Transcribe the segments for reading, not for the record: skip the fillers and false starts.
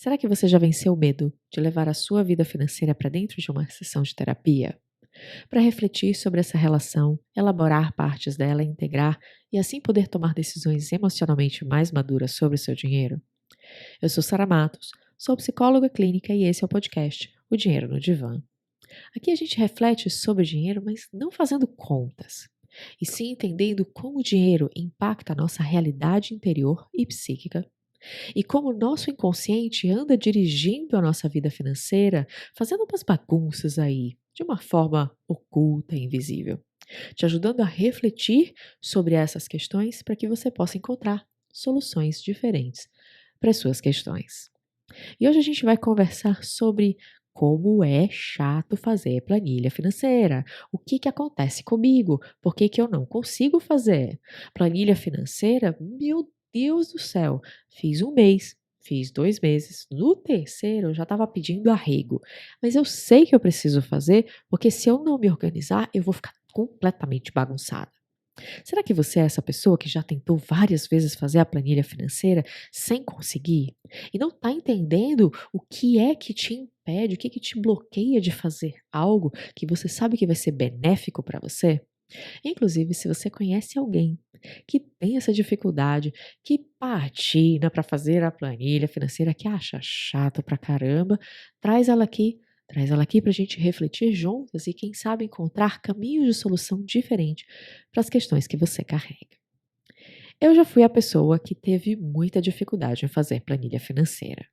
Será que você já venceu o medo de levar a sua vida financeira para dentro de uma sessão de terapia? Para refletir sobre essa relação, elaborar partes dela, integrar e assim poder tomar decisões emocionalmente mais maduras sobre o seu dinheiro? Eu sou Sara Matos, sou psicóloga clínica e esse é o podcast O Dinheiro no Divã. Aqui a gente reflete sobre o dinheiro, mas não fazendo contas, e sim entendendo como o dinheiro impacta a nossa realidade interior e psíquica e como o nosso inconsciente anda dirigindo a nossa vida financeira, fazendo umas bagunças aí, de uma forma oculta e invisível, te ajudando a refletir sobre essas questões para que você possa encontrar soluções diferentes para as suas questões. E hoje a gente vai conversar sobre como é chato fazer planilha financeira. O que acontece comigo? Por que eu não consigo fazer? Planilha financeira? Meu Deus do céu! Fiz um mês, fiz 2 meses. No terceiro eu já estava pedindo arrego. Mas eu sei que eu preciso fazer, porque se eu não me organizar, eu vou ficar completamente bagunçada. Será que você é essa pessoa que já tentou várias vezes fazer a planilha financeira sem conseguir? E não está entendendo o que é que te impede, o que que te bloqueia de fazer algo que você sabe que vai ser benéfico para você? Inclusive, se você conhece alguém que tem essa dificuldade, que patina para fazer a planilha financeira, que acha chato pra caramba, traz ela aqui. Traz ela aqui para a gente refletir juntas e, quem sabe, encontrar caminhos de solução diferentes para as questões que você carrega. Eu já fui a pessoa que teve muita dificuldade em fazer planilha financeira.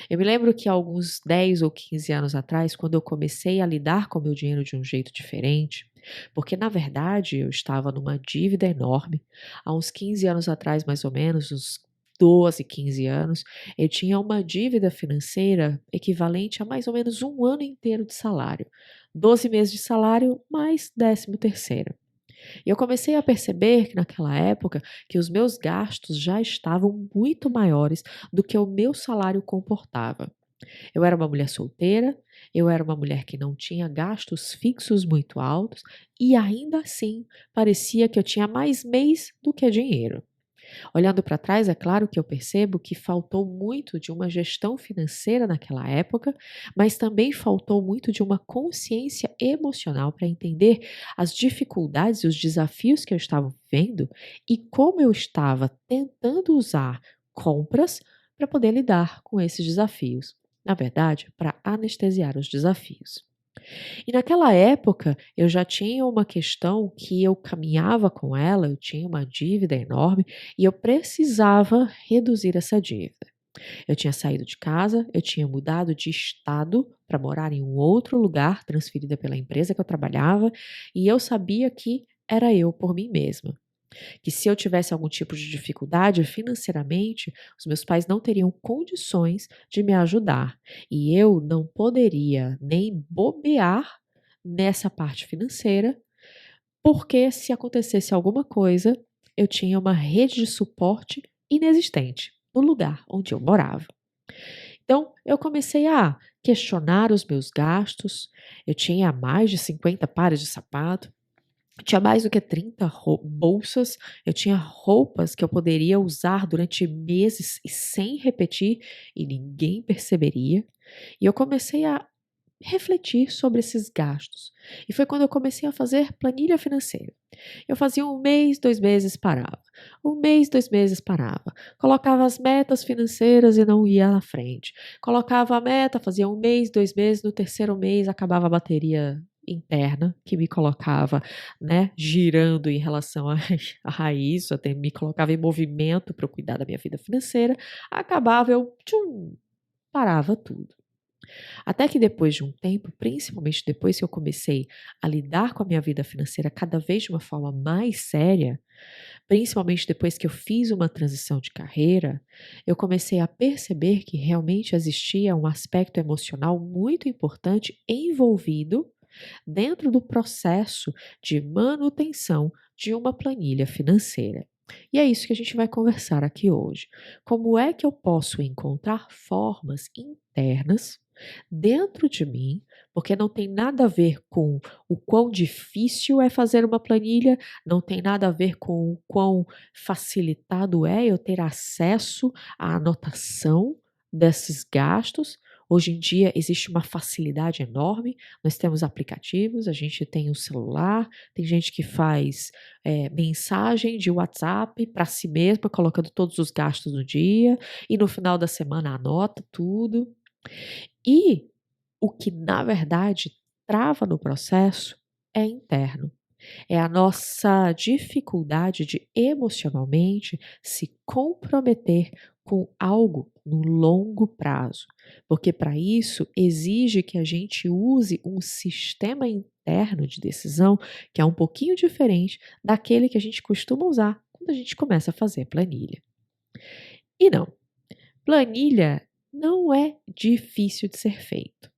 Eu me lembro que há alguns 10 ou 15 anos atrás, quando eu comecei a lidar com o meu dinheiro de um jeito diferente, porque na verdade eu estava numa dívida enorme. Há uns 15 anos atrás, mais ou menos, uns 12, 15 anos, eu tinha uma dívida financeira equivalente a mais ou menos um ano inteiro de salário. 12 meses de salário mais 13º. E eu comecei a perceber que naquela época que os meus gastos já estavam muito maiores do que o meu salário comportava. Eu era uma mulher solteira, eu era uma mulher que não tinha gastos fixos muito altos e ainda assim parecia que eu tinha mais mês do que dinheiro. Olhando para trás, é claro que eu percebo que faltou muito de uma gestão financeira naquela época, mas também faltou muito de uma consciência emocional para entender as dificuldades e os desafios que eu estava vivendo e como eu estava tentando usar compras para poder lidar com esses desafios. Na verdade, para anestesiar os desafios. E naquela época, eu já tinha uma questão que eu caminhava com ela, eu tinha uma dívida enorme e eu precisava reduzir essa dívida. Eu tinha saído de casa, eu tinha mudado de estado para morar em um outro lugar, transferida pela empresa que eu trabalhava, e eu sabia que era eu por mim mesma. Que se eu tivesse algum tipo de dificuldade financeiramente, os meus pais não teriam condições de me ajudar. E eu não poderia nem bobear nessa parte financeira, porque se acontecesse alguma coisa, eu tinha uma rede de suporte inexistente no lugar onde eu morava. Então, eu comecei a questionar os meus gastos. Eu tinha mais de 50 pares de sapato. Eu tinha mais do que 30 bolsas, eu tinha roupas que eu poderia usar durante meses e sem repetir e ninguém perceberia. E eu comecei a refletir sobre esses gastos. E foi quando eu comecei a fazer planilha financeira. Eu fazia um mês, 2 meses, parava. Um mês, 2 meses, parava. Colocava as metas financeiras e não ia à frente. Colocava a meta, fazia um mês, 2 meses, no terceiro mês acabava a bateria interna que me colocava, né, girando em relação a isso, até me colocava em movimento para eu cuidar da minha vida financeira, acabava eu parava tudo. Até que depois de um tempo, principalmente depois que eu comecei a lidar com a minha vida financeira cada vez de uma forma mais séria, principalmente depois que eu fiz uma transição de carreira, eu comecei a perceber que realmente existia um aspecto emocional muito importante envolvido dentro do processo de manutenção de uma planilha financeira. E é isso que a gente vai conversar aqui hoje. Como é que eu posso encontrar formas internas dentro de mim, porque não tem nada a ver com o quão difícil é fazer uma planilha, não tem nada a ver com o quão facilitado é eu ter acesso à anotação, desses gastos. Hoje em dia existe uma facilidade enorme, nós temos aplicativos, a gente tem o celular, tem gente que faz mensagem de WhatsApp para si mesma, colocando todos os gastos do dia, e no final da semana anota tudo. E o que, na verdade, trava no processo é interno. É a nossa dificuldade de emocionalmente se comprometer com algo no longo prazo. Porque para isso exige que a gente use um sistema interno de decisão que é um pouquinho diferente daquele que a gente costuma usar quando a gente começa a fazer planilha. E não, planilha não é difícil de ser feito.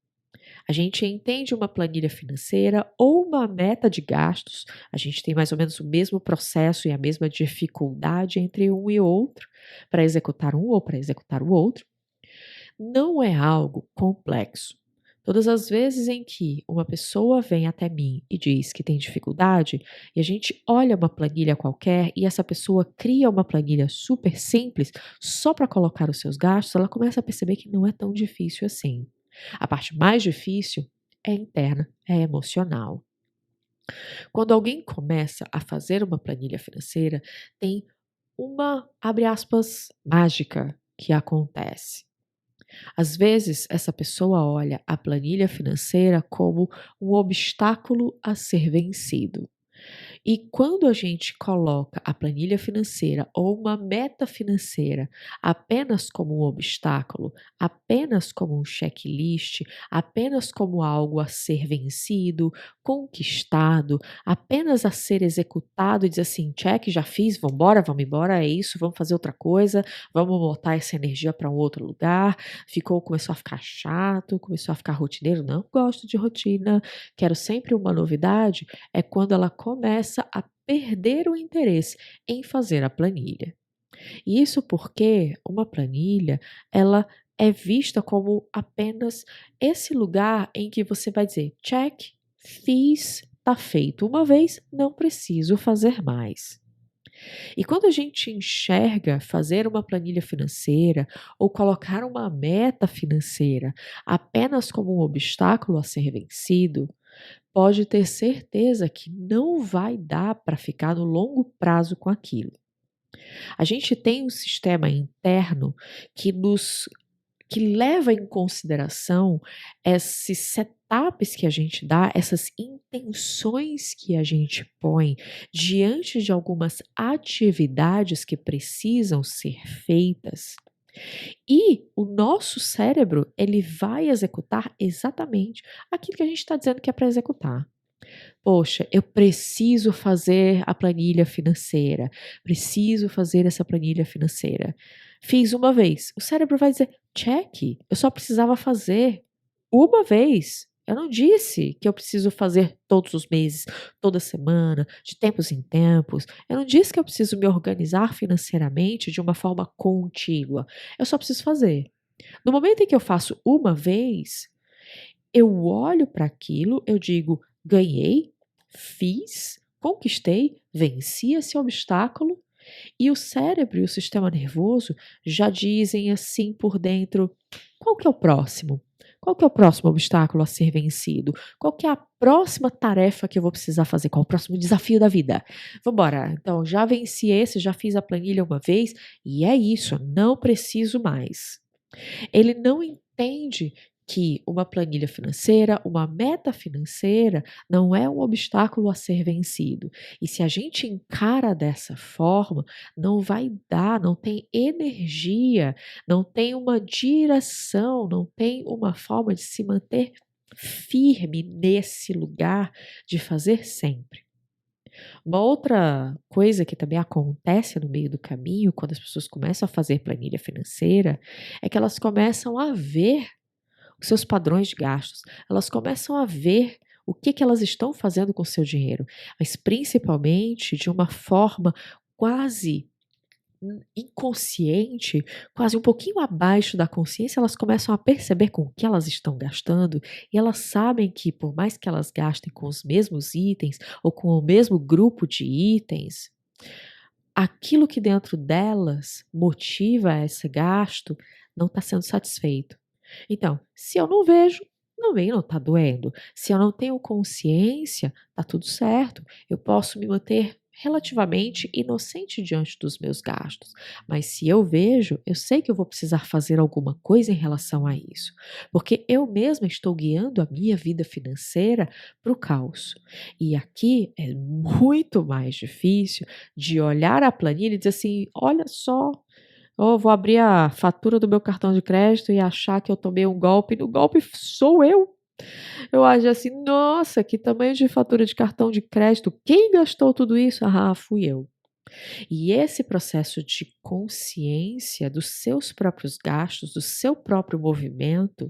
A gente entende uma planilha financeira ou uma meta de gastos, a gente tem mais ou menos o mesmo processo e a mesma dificuldade entre um e outro, para executar um ou para executar o outro. Não é algo complexo. Todas as vezes em que uma pessoa vem até mim e diz que tem dificuldade, e a gente olha uma planilha qualquer e essa pessoa cria uma planilha super simples só para colocar os seus gastos, ela começa a perceber que não é tão difícil assim. A parte mais difícil é interna, é emocional. Quando alguém começa a fazer uma planilha financeira, tem uma, abre aspas, mágica que acontece. Às vezes, essa pessoa olha a planilha financeira como um obstáculo a ser vencido. E quando a gente coloca a planilha financeira ou uma meta financeira apenas como um obstáculo, apenas como um checklist, apenas como algo a ser vencido, conquistado, apenas a ser executado e dizer assim, check, já fiz, vamos embora, é isso, vamos fazer outra coisa, vamos botar essa energia para um outro lugar, começou a ficar chato, começou a ficar rotineiro, não gosto de rotina, quero sempre uma novidade, é quando ela começa a perder o interesse em fazer a planilha. E isso porque uma planilha, ela é vista como apenas esse lugar em que você vai dizer, check, fiz, tá feito uma vez, não preciso fazer mais. E quando a gente enxerga fazer uma planilha financeira ou colocar uma meta financeira apenas como um obstáculo a ser vencido, pode ter certeza que não vai dar para ficar no longo prazo com aquilo. A gente tem um sistema interno que que leva em consideração esses setups que a gente dá, essas intenções que a gente põe diante de algumas atividades que precisam ser feitas. E o nosso cérebro, ele vai executar exatamente aquilo que a gente está dizendo que é para executar. Poxa, eu preciso fazer a planilha financeira, preciso fazer essa planilha financeira. Fiz uma vez. O cérebro vai dizer: check, eu só precisava fazer uma vez. Eu não disse que eu preciso fazer todos os meses, toda semana, de tempos em tempos. Eu não disse que eu preciso me organizar financeiramente de uma forma contínua. Eu só preciso fazer. No momento em que eu faço uma vez, eu olho para aquilo, eu digo: ganhei, fiz, conquistei, venci esse obstáculo, e o cérebro e o sistema nervoso já dizem assim por dentro: qual que é o próximo? Qual que é o próximo obstáculo a ser vencido? Qual que é a próxima tarefa que eu vou precisar fazer? Qual é o próximo desafio da vida? Vambora. Então, já venci esse, já fiz a planilha uma vez e é isso, não preciso mais. Ele não entende que uma planilha financeira, uma meta financeira, não é um obstáculo a ser vencido. E se a gente encara dessa forma, não vai dar, não tem energia, não tem uma direção, não tem uma forma de se manter firme nesse lugar de fazer sempre. Uma outra coisa que também acontece no meio do caminho, quando as pessoas começam a fazer planilha financeira, é que elas começam a ver os seus padrões de gastos, elas começam a ver o que elas estão fazendo com o seu dinheiro, mas principalmente de uma forma quase inconsciente, quase um pouquinho abaixo da consciência, elas começam a perceber com o que elas estão gastando e elas sabem que, por mais que elas gastem com os mesmos itens ou com o mesmo grupo de itens, aquilo que dentro delas motiva esse gasto não está sendo satisfeito. Então, se eu não vejo, também não está doendo. Se eu não tenho consciência, está tudo certo. Eu posso me manter relativamente inocente diante dos meus gastos. Mas se eu vejo, eu sei que eu vou precisar fazer alguma coisa em relação a isso. Porque eu mesma estou guiando a minha vida financeira para o caos. E aqui é muito mais difícil de olhar a planilha e dizer assim: olha só. Ou vou abrir a fatura do meu cartão de crédito e achar que eu tomei um golpe, e o golpe sou eu. Eu acho assim, nossa, que tamanho de fatura de cartão de crédito, quem gastou tudo isso? Ah, fui eu. E esse processo de consciência dos seus próprios gastos, do seu próprio movimento,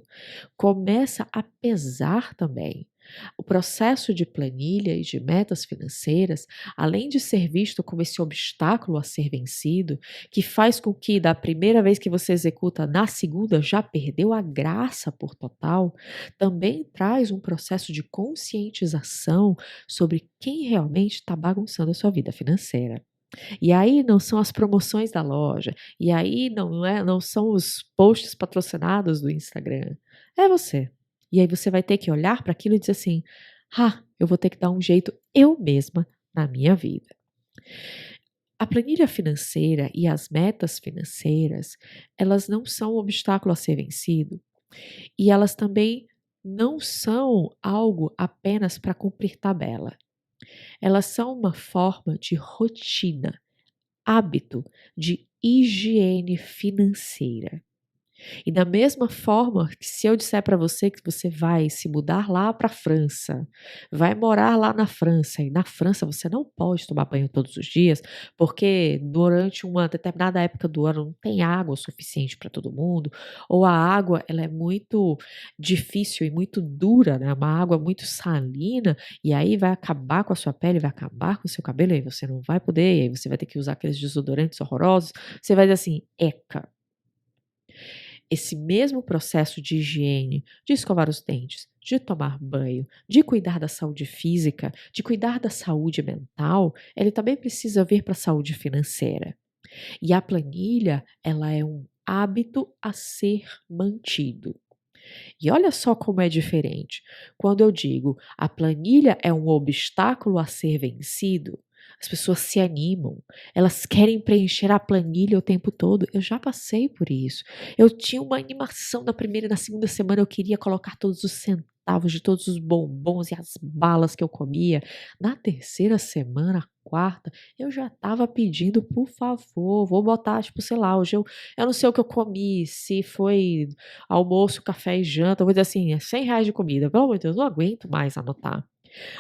começa a pesar também. O processo de planilha e de metas financeiras, além de ser visto como esse obstáculo a ser vencido, que faz com que da primeira vez que você executa, na segunda já perdeu a graça por total, também traz um processo de conscientização sobre quem realmente está bagunçando a sua vida financeira. E aí não são as promoções da loja, e aí não são os posts patrocinados do Instagram, é você. E aí você vai ter que olhar para aquilo e dizer assim: "Ah, eu vou ter que dar um jeito eu mesma na minha vida". A planilha financeira e as metas financeiras, elas não são um obstáculo a ser vencido, e elas também não são algo apenas para cumprir tabela. Elas são uma forma de rotina, hábito de higiene financeira. E da mesma forma que se eu disser para você que você vai se mudar lá para a França, vai morar lá na França, e na França você não pode tomar banho todos os dias, porque durante uma determinada época do ano não tem água suficiente para todo mundo, ou a água ela é muito difícil e muito dura, né? Uma água muito salina, e aí vai acabar com a sua pele, vai acabar com o seu cabelo, e aí você não vai poder, e aí você vai ter que usar aqueles desodorantes horrorosos. Você vai dizer assim, eca. Esse mesmo processo de higiene, de escovar os dentes, de tomar banho, de cuidar da saúde física, de cuidar da saúde mental, ele também precisa vir para a saúde financeira. E a planilha, ela é um hábito a ser mantido. E olha só como é diferente. Quando eu digo a planilha é um obstáculo a ser vencido, as pessoas se animam, elas querem preencher a planilha o tempo todo. Eu já passei por isso. Eu tinha uma animação na primeira e na segunda semana, eu queria colocar todos os centavos de todos os bombons e as balas que eu comia. Na terceira semana, quarta, eu já estava pedindo, por favor, vou botar, tipo, sei lá, hoje eu não sei o que eu comi, se foi almoço, café e janta, eu vou dizer assim, é R$ 100 de comida, pelo amor de Deus, não aguento mais anotar.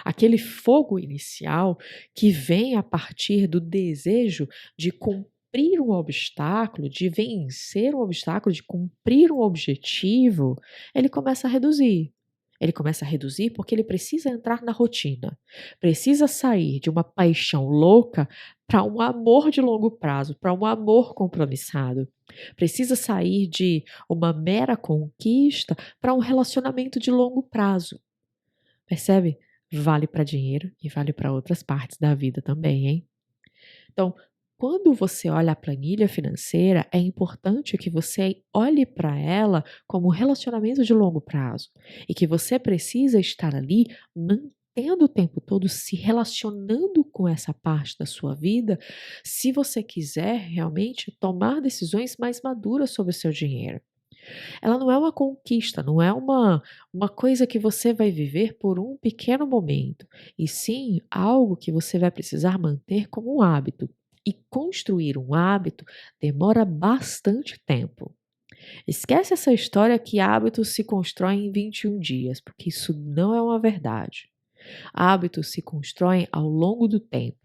Aquele fogo inicial que vem a partir do desejo de cumprir um obstáculo, de vencer um obstáculo, de cumprir um objetivo, ele começa a reduzir. Ele começa a reduzir porque ele precisa entrar na rotina, precisa sair de uma paixão louca para um amor de longo prazo, para um amor compromissado. Precisa sair de uma mera conquista para um relacionamento de longo prazo. Percebe? Vale para dinheiro e vale para outras partes da vida também, hein? Então, quando você olha a planilha financeira, é importante que você olhe para ela como um relacionamento de longo prazo e que você precisa estar ali mantendo o tempo todo se relacionando com essa parte da sua vida, se você quiser realmente tomar decisões mais maduras sobre o seu dinheiro. Ela não é uma conquista, não é uma coisa que você vai viver por um pequeno momento, e sim algo que você vai precisar manter como um hábito. E construir um hábito demora bastante tempo. Esquece essa história que hábitos se constroem em 21 dias, porque isso não é uma verdade. Hábitos se constroem ao longo do tempo.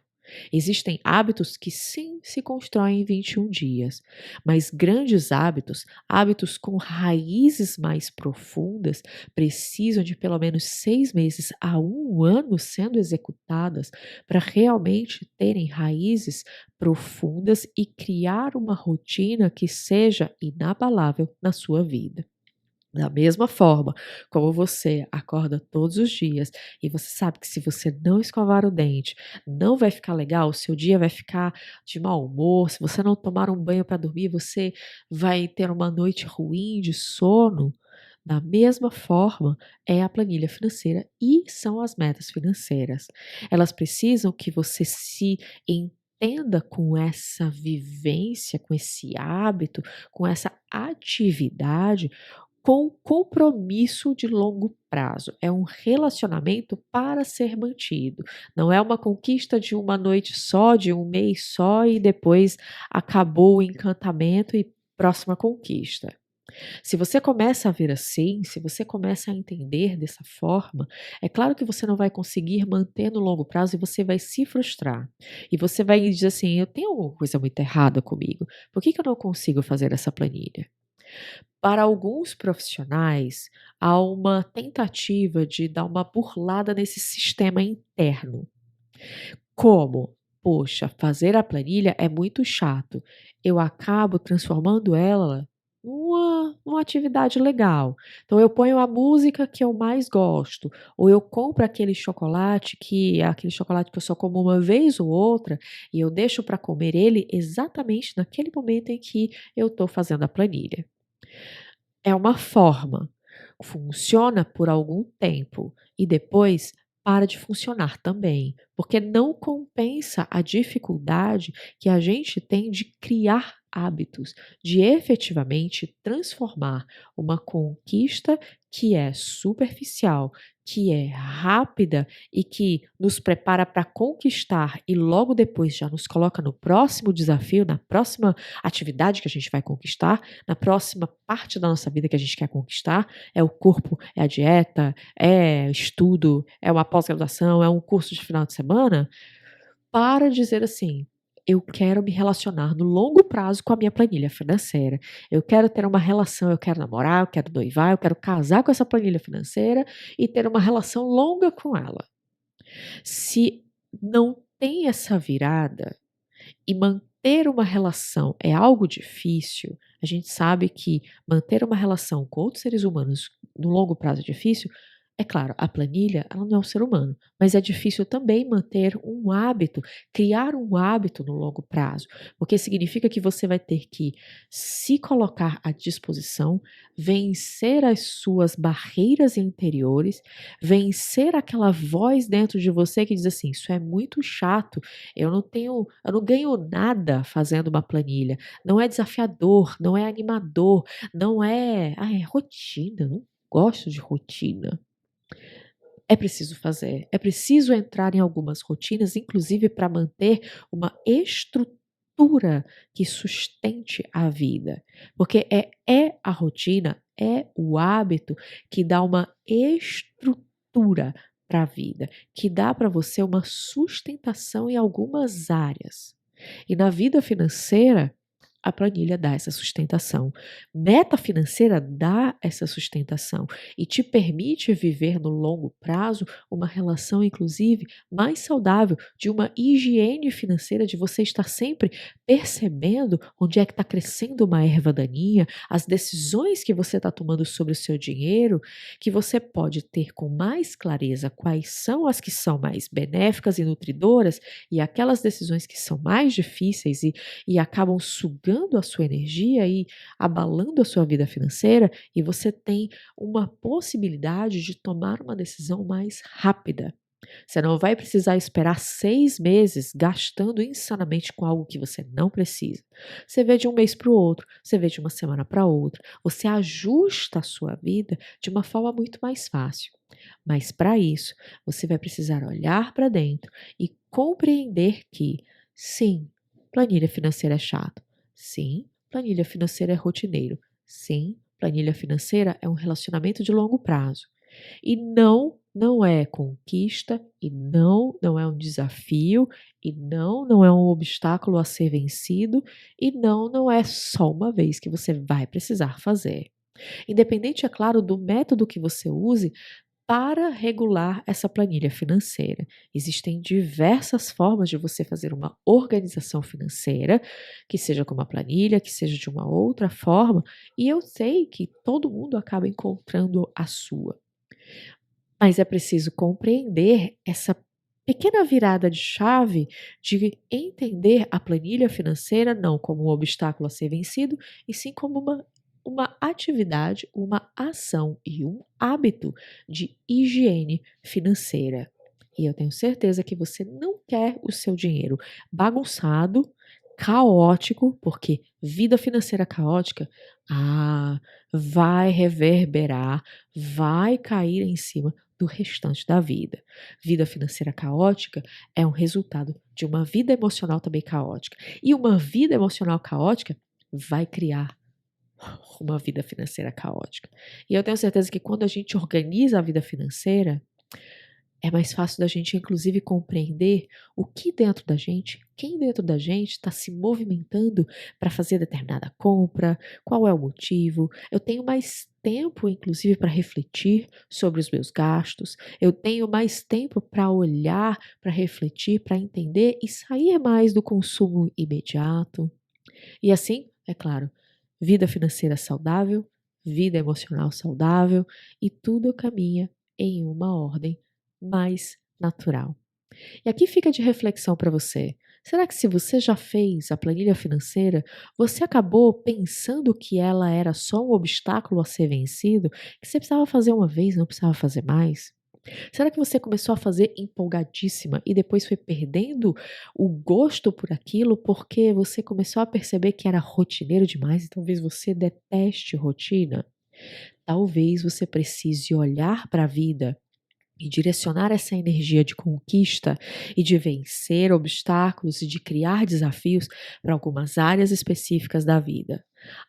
Existem hábitos que sim se constroem em 21 dias, mas grandes hábitos, hábitos com raízes mais profundas, precisam de pelo menos 6 meses a um ano sendo executadas para realmente terem raízes profundas e criar uma rotina que seja inabalável na sua vida. Da mesma forma como você acorda todos os dias e você sabe que se você não escovar o dente, não vai ficar legal, o seu dia vai ficar de mau humor, se você não tomar um banho para dormir, você vai ter uma noite ruim de sono. Da mesma forma é a planilha financeira e são as metas financeiras. Elas precisam que você se entenda com essa vivência, com esse hábito, com essa atividade com compromisso de longo prazo. É um relacionamento para ser mantido. Não é uma conquista de uma noite só, de um mês só e depois acabou o encantamento e próxima conquista. Se você começa a ver assim, se você começa a entender dessa forma, é claro que você não vai conseguir manter no longo prazo e você vai se frustrar. E você vai dizer assim: eu tenho alguma coisa muito errada comigo. Por que eu não consigo fazer essa planilha? Para alguns profissionais, há uma tentativa de dar uma burlada nesse sistema interno. Como? Poxa, fazer a planilha é muito chato. Eu acabo transformando ela numa atividade legal. Então eu ponho a música que eu mais gosto, ou eu compro aquele chocolate que é aquele chocolate que eu só como uma vez ou outra, e eu deixo para comer ele exatamente naquele momento em que eu estou fazendo a planilha. É uma forma, funciona por algum tempo e depois para de funcionar também, porque não compensa a dificuldade que a gente tem de criar hábitos, de efetivamente transformar uma conquista que é superficial, que é rápida e que nos prepara para conquistar e logo depois já nos coloca no próximo desafio, na próxima atividade que a gente vai conquistar, na próxima parte da nossa vida que a gente quer conquistar, é o corpo, é a dieta, é estudo, é uma pós-graduação, é um curso de final de semana, para dizer assim: eu quero me relacionar no longo prazo com a minha planilha financeira. Eu quero ter uma relação, eu quero namorar, eu quero noivar, eu quero casar com essa planilha financeira e ter uma relação longa com ela. Se não tem essa virada, e manter uma relação é algo difícil, a gente sabe que manter uma relação com outros seres humanos no longo prazo é difícil. É claro, a planilha, ela não é um ser humano, mas é difícil também manter um hábito, criar um hábito no longo prazo, porque significa que você vai ter que se colocar à disposição, vencer as suas barreiras interiores, vencer aquela voz dentro de você que diz assim: isso é muito chato, eu não ganho nada fazendo uma planilha. Não é desafiador, não é animador, não é, é rotina, não gosto de rotina. É preciso fazer, é preciso entrar em algumas rotinas, inclusive para manter uma estrutura que sustente a vida, porque é a rotina, é o hábito que dá uma estrutura para a vida, que dá para você uma sustentação em algumas áreas. E na vida financeira, a planilha dá essa sustentação. Meta financeira dá essa sustentação e te permite viver no longo prazo uma relação, inclusive, mais saudável, de uma higiene financeira, de você estar sempre percebendo onde é que está crescendo uma erva daninha, as decisões que você está tomando sobre o seu dinheiro, que você pode ter com mais clareza quais são as que são mais benéficas e nutridoras e aquelas decisões que são mais difíceis e acabam sugando a sua energia e abalando a sua vida financeira, e você tem uma possibilidade de tomar uma decisão mais rápida. Você não vai precisar esperar 6 meses gastando insanamente com algo que você não precisa. Você vê de um mês para o outro, você vê de uma semana para outra, você ajusta a sua vida de uma forma muito mais fácil. Mas para isso, você vai precisar olhar para dentro e compreender que, sim, planilha financeira é chato. Sim, planilha financeira é rotineiro. Sim, planilha financeira é um relacionamento de longo prazo. E não, não é conquista, e não, não é um desafio, e não, não é um obstáculo a ser vencido, e não, não é só uma vez que você vai precisar fazer. Independente, é claro, do método que você use, para regular essa planilha financeira. Existem diversas formas de você fazer uma organização financeira, que seja com uma planilha, que seja de uma outra forma, e eu sei que todo mundo acaba encontrando a sua. Mas é preciso compreender essa pequena virada de chave de entender a planilha financeira não como um obstáculo a ser vencido, e sim como uma atividade, uma ação e um hábito de higiene financeira. E eu tenho certeza que você não quer o seu dinheiro bagunçado, caótico, porque vida financeira caótica, vai reverberar, vai cair em cima do restante da vida. Vida financeira caótica é um resultado de uma vida emocional também caótica. E uma vida emocional caótica vai criar uma vida financeira caótica. E eu tenho certeza que quando a gente organiza a vida financeira, é mais fácil da gente, inclusive, compreender o que dentro da gente, quem dentro da gente está se movimentando para fazer determinada compra, qual é o motivo. Eu tenho mais tempo, inclusive, para refletir sobre os meus gastos. Eu tenho mais tempo para olhar, para refletir, para entender e sair mais do consumo imediato. E assim, é claro, vida financeira saudável, vida emocional saudável e tudo caminha em uma ordem mais natural. E aqui fica de reflexão para você. Será que se você já fez a planilha financeira, você acabou pensando que ela era só um obstáculo a ser vencido, que você precisava fazer uma vez, não precisava fazer mais? Será que você começou a fazer empolgadíssima e depois foi perdendo o gosto por aquilo porque você começou a perceber que era rotineiro demais e talvez você deteste rotina? Talvez você precise olhar para a vida e direcionar essa energia de conquista e de vencer obstáculos e de criar desafios para algumas áreas específicas da vida.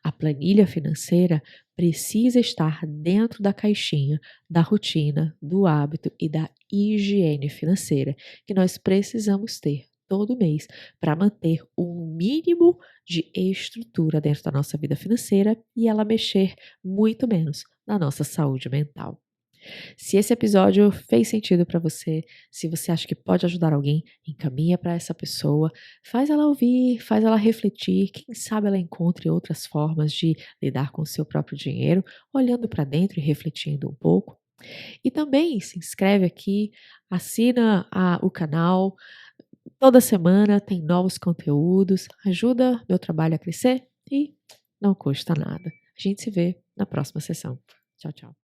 A planilha financeira precisa estar dentro da caixinha da rotina, do hábito e da higiene financeira que nós precisamos ter todo mês para manter um mínimo de estrutura dentro da nossa vida financeira e ela mexer muito menos na nossa saúde mental. Se esse episódio fez sentido para você, se você acha que pode ajudar alguém, encaminha para essa pessoa, faz ela ouvir, faz ela refletir, quem sabe ela encontre outras formas de lidar com o seu próprio dinheiro, olhando para dentro e refletindo um pouco. E também se inscreve aqui, assina o canal, toda semana tem novos conteúdos, ajuda meu trabalho a crescer e não custa nada. A gente se vê na próxima sessão. Tchau, tchau.